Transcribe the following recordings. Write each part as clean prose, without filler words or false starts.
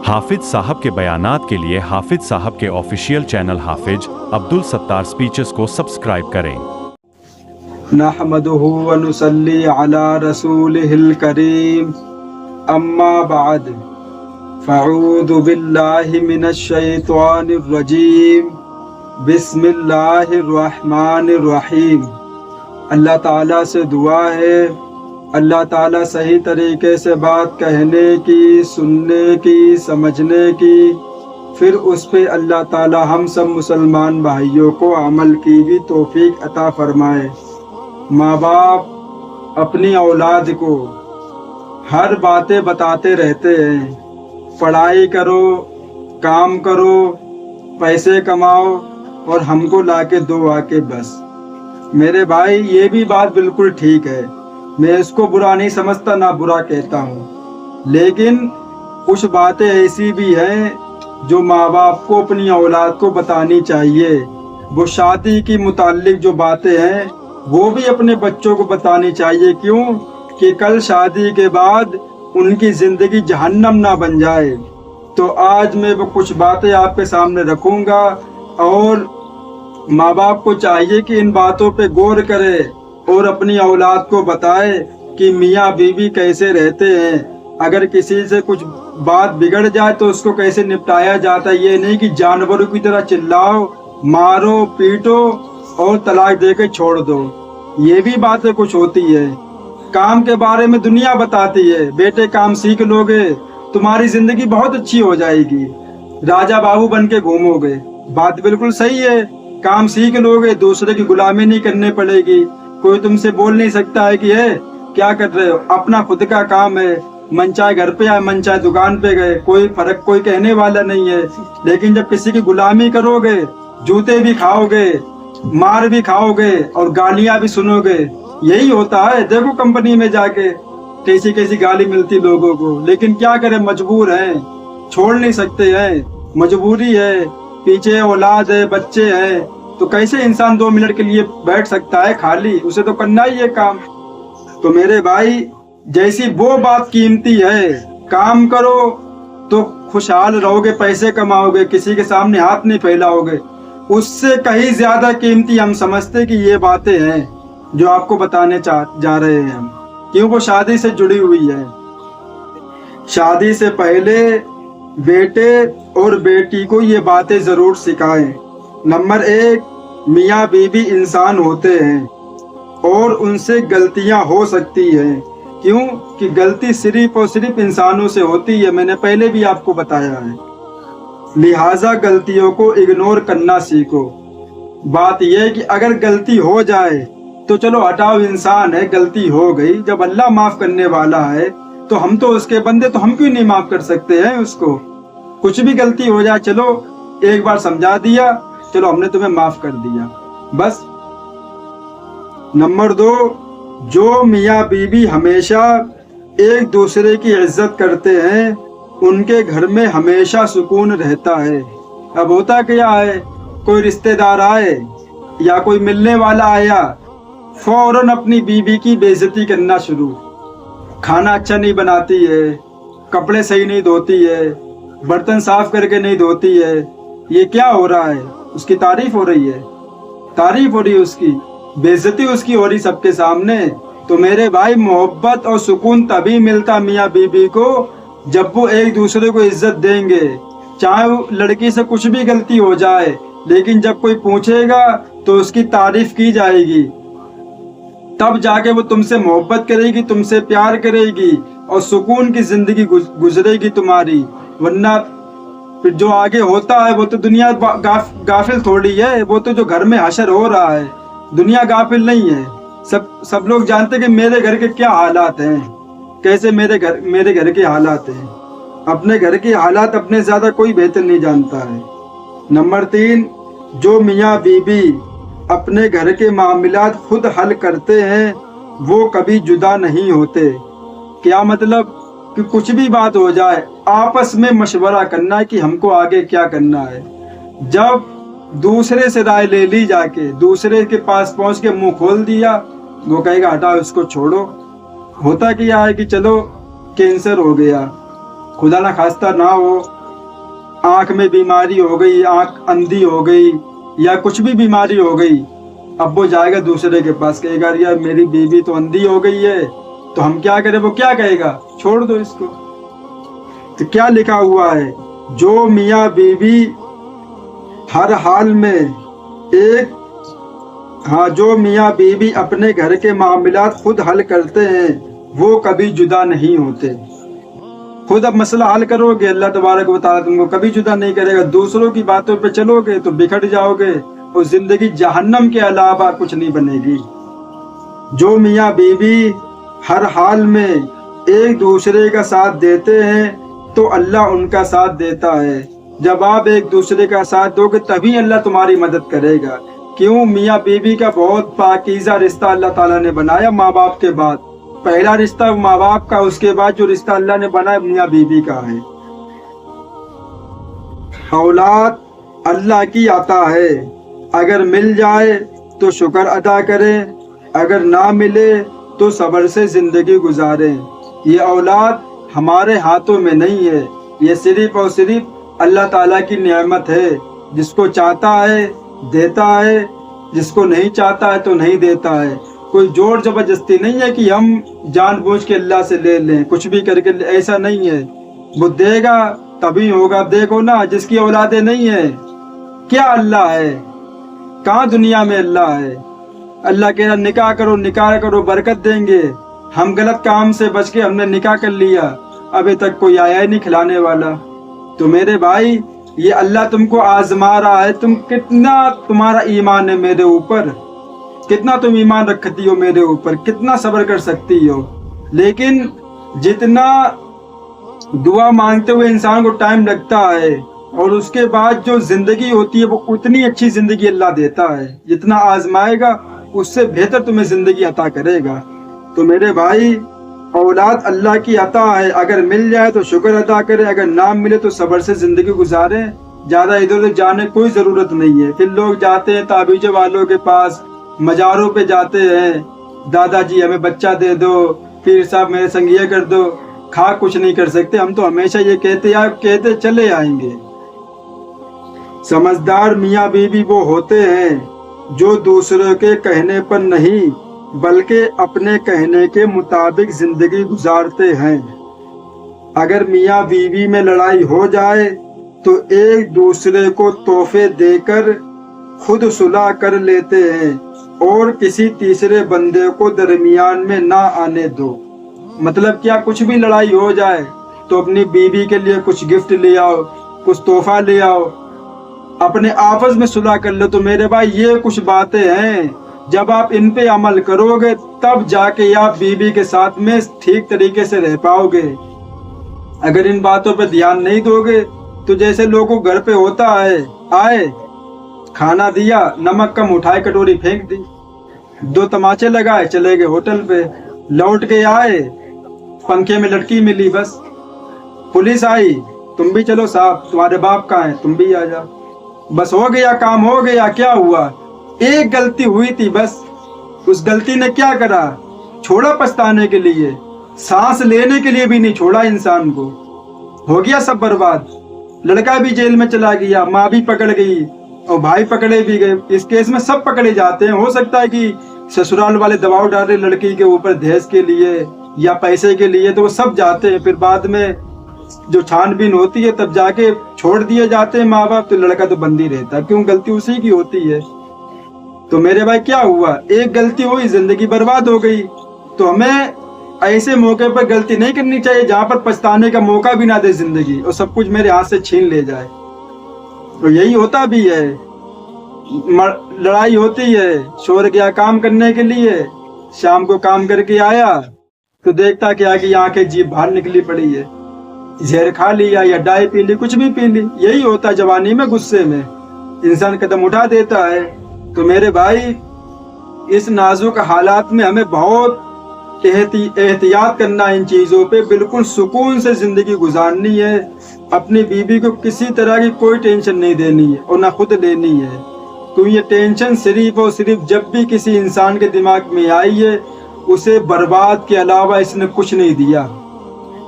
हाफिज साहब के बयानात के लिए हाफिज साहब के ऑफिशियल चैनल हाफिज अब्दुल सत्तार स्पीचेस को सब्सक्राइब करें। नहमदुहु व नुसल्ली अला रसूलिहिल करीम, अम्मा बाद, फ़अऊज़ु बिल्लाहि मिनश शैतानिर रजीम, बिस्मिल्लाहिर रहमानिर रहीम। अल्लाह ताला से दुआ है, अल्लाह ताला सही तरीके से बात कहने की, सुनने की, समझने की, फिर उस पे अल्लाह ताला हम सब मुसलमान भाइयों को अमल की भी तौफीक अता फरमाए। माँ बाप अपनी औलाद को हर बातें बताते रहते हैं, पढ़ाई करो, काम करो, पैसे कमाओ और हमको लाके दो आके बस। मेरे भाई ये भी बात बिल्कुल ठीक है, मैं इसको बुरा नहीं समझता, ना बुरा कहता हूँ, लेकिन कुछ बातें ऐसी भी हैं जो माँ बाप को अपनी औलाद को बतानी चाहिए। वो शादी की मुताल्लिक जो बातें हैं वो भी अपने बच्चों को बतानी चाहिए। क्यों कि कल शादी के बाद उनकी ज़िंदगी जहन्नम ना बन जाए। तो आज मैं वो कुछ बातें आपके सामने रखूँगा और माँ बाप को चाहिए कि इन बातों पे गौर करे और अपनी औलाद को बताए कि मियाँ बीवी कैसे रहते हैं। अगर किसी से कुछ बात बिगड़ जाए तो उसको कैसे निपटाया जाता है। ये नहीं कि जानवरों की तरह चिल्लाओ, मारो, पीटो और तलाक दे के छोड़ दो। ये भी बातें कुछ होती है। काम के बारे में दुनिया बताती है, बेटे काम सीख लोगे तुम्हारी जिंदगी बहुत अच्छी हो जाएगी, राजा बाबू बन के घूमोगे। बात बिल्कुल सही है, काम सीख लोगे, दूसरे की गुलामी नहीं करनी पड़ेगी। कोई तुमसे बोल नहीं सकता है कि है क्या कर रहे हो, अपना खुद का काम है, मन चाहे घर पे आए, मन चाहे दुकान पे गए, कोई फर्क कोई कहने वाला नहीं है। लेकिन जब किसी की गुलामी करोगे, जूते भी खाओगे, मार भी खाओगे और गालियां भी सुनोगे, यही होता है। देखो कंपनी में जाके कैसी कैसी गाली मिलती लोगों को, लेकिन क्या करें, मजबूर हैं, छोड़ नहीं सकते हैं, मजबूरी है, पीछे औलाद है, बच्चे हैं, तो कैसे इंसान 2 मिनट के लिए बैठ सकता है खाली, उसे तो करना ही है काम। तो मेरे भाई जैसी वो बात कीमती है, काम करो तो खुशहाल रहोगे, पैसे कमाओगे, किसी के सामने हाथ नहीं फैलाओगे, उससे कहीं ज्यादा कीमती हम समझते कि ये बातें हैं जो आपको बताने जा रहे हैं हम। क्यों, वो शादी से जुड़ी हुई है। शादी से पहले बेटे और बेटी को ये बातें जरूर सिखाएं। नंबर 1, मियाँ बीवी इंसान होते हैं और उनसे गलतियां हो सकती हैं। क्यों कि गलती सिर्फ और सिर्फ इंसानों से होती है, मैंने पहले भी आपको बताया है। लिहाजा गलतियों को इग्नोर करना सीखो। बात यह है कि अगर गलती हो जाए तो चलो हटाओ, इंसान है, गलती हो गई, जब अल्लाह माफ करने वाला है तो हम तो उसके बंदे, तो हम क्यों नहीं माफ कर सकते हैं उसको। कुछ भी गलती हो जाए, चलो एक बार समझा दिया, चलो हमने तुम्हें माफ कर दिया, बस। नंबर 2, जो मियाँ बीवी हमेशा एक दूसरे की इज्जत करते हैं उनके घर में हमेशा सुकून रहता है। अब होता क्या है, कोई रिश्तेदार आए या कोई मिलने वाला आया, फौरन अपनी बीवी की बेइज्जती करना शुरू। खाना अच्छा नहीं बनाती है, कपड़े सही नहीं धोती है, बर्तन साफ करके नहीं धोती है। ये क्या हो रहा है, उसकी तारीफ हो रही है, तारीफ हो रही है, उसकी बेइज्जती उसकी हो रही सबके सामने। तो मेरे भाई मोहब्बत और सुकून तभी मिलता मियाँ बीवी को जब वो एक दूसरे को इज्जत देंगे। चाहे वो लड़की से कुछ भी गलती हो जाए, लेकिन जब कोई पूछेगा तो उसकी तारीफ की जाएगी, तब जाके वो तुमसे मोहब्बत करेगी, तुमसे प्यार करेगी और सुकून की जिंदगी गुजरेगी तुम्हारी। वरना फिर जो आगे होता है वो तो दुनिया गाफिल थोड़ी है, वो तो जो घर में हशर हो रहा है, दुनिया गाफिल नहीं है। सब लोग जानते हैं कि मेरे घर के क्या हालात हैं, कैसे मेरे घर के हालात हैं। अपने घर के हालात अपने ज्यादा कोई बेहतर नहीं जानता है। नंबर 3, जो मियाँ बीवी अपने घर के मामलात खुद हल करते हैं वो कभी जुदा नहीं होते। क्या मतलब कि कुछ भी बात हो जाए, आपस में मशवरा करना कि हमको आगे क्या करना है। जब दूसरे से राय ले ली जाके, दूसरे के पास पहुंच के मुंह खोल दिया, वो कहेगा हटाओ इसको, छोड़ो। होता क्या है कि चलो कैंसर हो गया, खुदा ना खास्ता ना हो, आंख में बीमारी हो गई, आंख अंधी हो गई या कुछ भी बीमारी हो गई, अब वो जाएगा दूसरे के पास, कहेगा यार मेरी बीवी तो अंधी हो गई है, तो हम क्या करें? वो क्या कहेगा? छोड़ दो इसको। तो क्या लिखा हुआ है? जो मियाँ बीवी हर हाल में जो मियाँ बीवी अपने घर के मामलात खुद हल करते हैं वो कभी जुदा नहीं होते। खुद अब मसला हल करोगे, अल्लाह तबारक व तआला तुमको कभी जुदा नहीं करेगा। दूसरों की बातों पे चलोगे तो बिखर जाओगे और जिंदगी जहन्नम के अलावा कुछ नहीं बनेगी। जो मियाँ बीवी हर हाल में एक दूसरे का साथ देते हैं तो अल्लाह उनका साथ देता है। जब आप एक दूसरे का साथ दोगे तभी अल्लाह तुम्हारी मदद करेगा। क्यों? मियाँ बीवी का बहुत पाकीज़ा रिश्ता अल्लाह ताला ने बनाया माँ बाप के बाद। पहला रिश्ता माँ बाप का, उसके बाद जो रिश्ता अल्लाह ने बनाया मियाँ बीवी का है। औलाद अल्लाह की आता है, अगर मिल जाए तो शुक्र अदा करें, अगर ना मिले तो सब्र से जिंदगी गुजारें। ये औलाद हमारे हाथों में नहीं है, ये सिर्फ और सिर्फ अल्लाह ताला की नेमत है। जिसको चाहता है देता है, जिसको नहीं चाहता है तो नहीं देता है। कोई जोर जबरदस्ती नहीं है कि हम जानबूझ के अल्लाह से ले लें, कुछ भी करके, ऐसा नहीं है। वो देगा तभी होगा। देखो ना, जिसकी औलादे नहीं है, क्या अल्लाह है? कहाँ दुनिया में अल्लाह है? अल्लाह कह रहा निकाह करो, निकाह करो, बरकत देंगे। हम गलत काम से बच के हमने निकाह कर लिया, अभी तक कोई आया ही नहीं खिलाने वाला। तो मेरे भाई, ये अल्लाह तुमको आजमा रहा है, तुम कितना तुम्हारा ईमान है मेरे ऊपर, कितना तुम ईमान रखती हो मेरे ऊपर, कितना सब्र कर सकती हो। लेकिन जितना दुआ मांगते हुए इंसान को टाइम लगता है और उसके बाद जो जिंदगी होती है वो उतनी अच्छी जिंदगी अल्लाह देता है। जितना आजमाएगा उससे बेहतर तुम्हें जिंदगी अता करेगा। तो मेरे भाई, औलाद अल्लाह की अता है, अगर मिल जाए तो शुक्र अदा करें, अगर ना मिले तो सब्र से जिंदगी गुजारें। ज्यादा इधर उधर जाने कोई जरूरत नहीं है। फिर लोग जाते हैं ताबीज वालों के पास, मजारों पे जाते हैं, दादाजी हमें बच्चा दे दो, पीर साहब मेरे संग ये कर दो। खा कुछ नहीं कर सकते। हम तो हमेशा ये कहते चले आएंगे। समझदार मियाँ बीवी वो होते हैं जो दूसरों के कहने पर नहीं बल्कि अपने कहने के मुताबिक जिंदगी गुजारते हैं। अगर मियाँ बीवी में लड़ाई हो जाए तो एक दूसरे को तोहफे देकर खुद सुलह कर लेते हैं और किसी तीसरे बंदे को दरमियान में ना आने दो। मतलब क्या? कुछ भी लड़ाई हो जाए तो अपनी बीवी के लिए कुछ गिफ्ट ले आओ, कुछ तोहफा ले आओ, अपने आपस में सुलह कर लो। तो मेरे भाई, ये कुछ बातें हैं, जब आप इन पे अमल करोगे तब जाके आप बीवी के साथ में ठीक तरीके से रह पाओगे। अगर इन बातों पे ध्यान नहीं दोगे तो जैसे लोगों घर पे होता है, आए खाना दिया, नमक कम उठाए कटोरी फेंक दी, 2 तमाचे लगाए, चले गए होटल पे, लौट के आए पंखे में लटकी मिली, बस पुलिस आई, तुम भी चलो साहब, तुम्हारे बाप कहाँ है, तुम भी आ जाओ, बस हो गया, काम हो गया। क्या हुआ? एक गलती हुई थी बस, उस गलती ने क्या करा? छोड़ा पछताने के लिए, सांस लेने के लिए भी नहीं छोड़ा इंसान को। हो गया सब बर्बाद। लड़का भी जेल में चला गया, माँ भी पकड़ गई और भाई पकड़े भी गए। इस केस में सब पकड़े जाते हैं। हो सकता है कि ससुराल वाले दबाव डाल रहे लड़की के ऊपर दहेज के लिए या पैसे के लिए, तो वो सब जाते हैं। फिर बाद में जो छानबीन होती है तब जाके छोड़ दिए जाते हैं माँ बाप, तो लड़का तो बंदी रहता है। क्यों? गलती उसी की होती है। तो मेरे भाई, क्या हुआ? एक गलती हुई, जिंदगी बर्बाद हो गई। तो हमें ऐसे मौके पर गलती नहीं करनी चाहिए जहां पर पछताने का मौका भी ना दे जिंदगी और सब कुछ मेरे हाथ से छीन ले जाए। तो यही होता भी है, लड़ाई होती है, शोर गया काम करने के लिए, शाम को काम करके आया तो देखता क्या कि आंखें जीभ बाहर निकली पड़ी है, जहर खा लिया या डाई पी ली, कुछ भी पी ली। यही होता है जवानी में, गुस्से में इंसान कदम उठा देता है। तो मेरे भाई, इस नाजुक हालात में हमें बहुत एहतियात करना है इन चीज़ों पे। बिल्कुल सुकून से ज़िंदगी गुजारनी है। अपनी बीवी को किसी तरह की कोई टेंशन नहीं देनी है और ना खुद लेनी है। तो ये टेंशन सिर्फ और सिर्फ जब भी किसी इंसान के दिमाग में आई है, उसे बर्बाद के अलावा इसने कुछ नहीं दिया।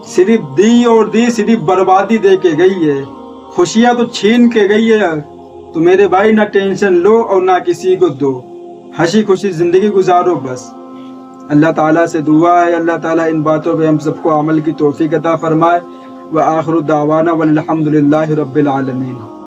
सिर्फ दी और दी, सिर्फ बर्बादी दे के गई है। خوشیاں تو چھین کے گئی ہے، تو میرے بھائی نہ ٹینشن لو اور نہ کسی کو دو، ہنسی خوشی زندگی گزارو بس۔ اللہ تعالیٰ سے دعا ہے اللہ تعالیٰ ان باتوں پہ ہم سب کو عمل کی توفیق عطا فرمائے۔ وآخر دعوانا والحمد للہ رب العالمین۔